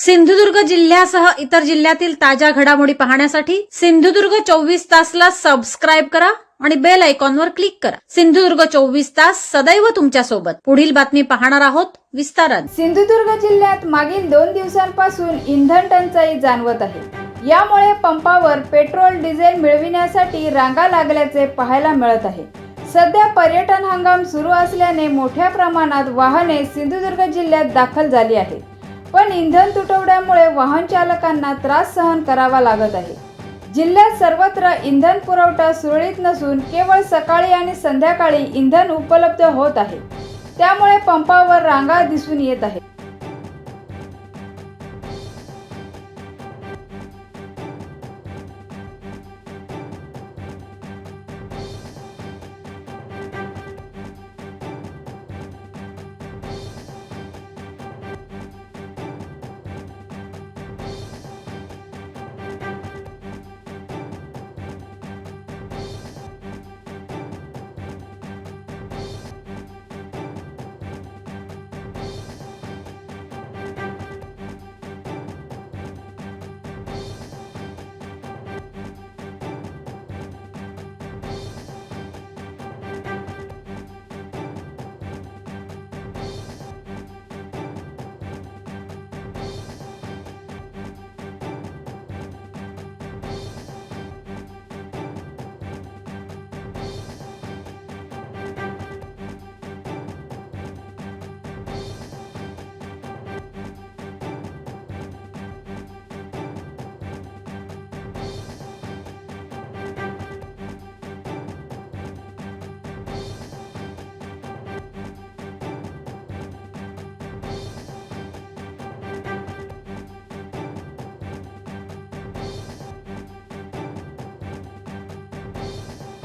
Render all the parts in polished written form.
सिंधुदुर्ग जिल्ह्यासह इतर जिल्ह्यातील ताज्या घडामोडी पाहण्यासाठी सिंधुदुर्ग 24 तासला सबस्क्राइब करा आणि बेल आयकॉनवर क्लिक करा। सिंधुदुर्ग 24 तास सदैव तुमच्या सोबत। पुढील बातमी पाहणार आहोत विस्ताराने। सिंधुदुर्ग जिल्ह्यात मागील 2 दिवसांपासून इंधन टंचाई जाणवत आहे। यामुळे पंपावर पेट्रोल डिझेल मिळविण्यासाठी रांगा लागल्याचे पाहायला मिळत आहे। सध्या पर्यटन हंगाम सुरू असल्याने मोठ्या प्रमाणात वाहने सिंधुदुर्ग जिल्ह्यात दाखल झाली आहेत। पण इंधन तुटवड्यामुळे वाहन चालकांना त्रास सहन करावा लागत आहे। जिल्ह्यात सर्वत्र इंधन पुरवठा सुरळीत नसून केवळ सकाळी आणि संध्याकाळी इंधन उपलब्ध होत आहे। त्यामुळे पंपावर रांगा दिसून येत आहेत।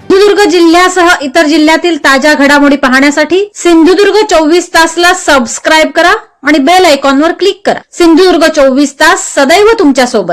सिंधुदुर्ग जिल्ह्यासह इतर जिल्ह्यातील ताज्या घडामोडी पाहण्यासाठी सिंधुदुर्ग 24 तासला सबस्क्राइब करा आणि बेल आयकॉनवर क्लिक करा। सिंधुदुर्ग 24 तास सदैव तुमच्या सोबत।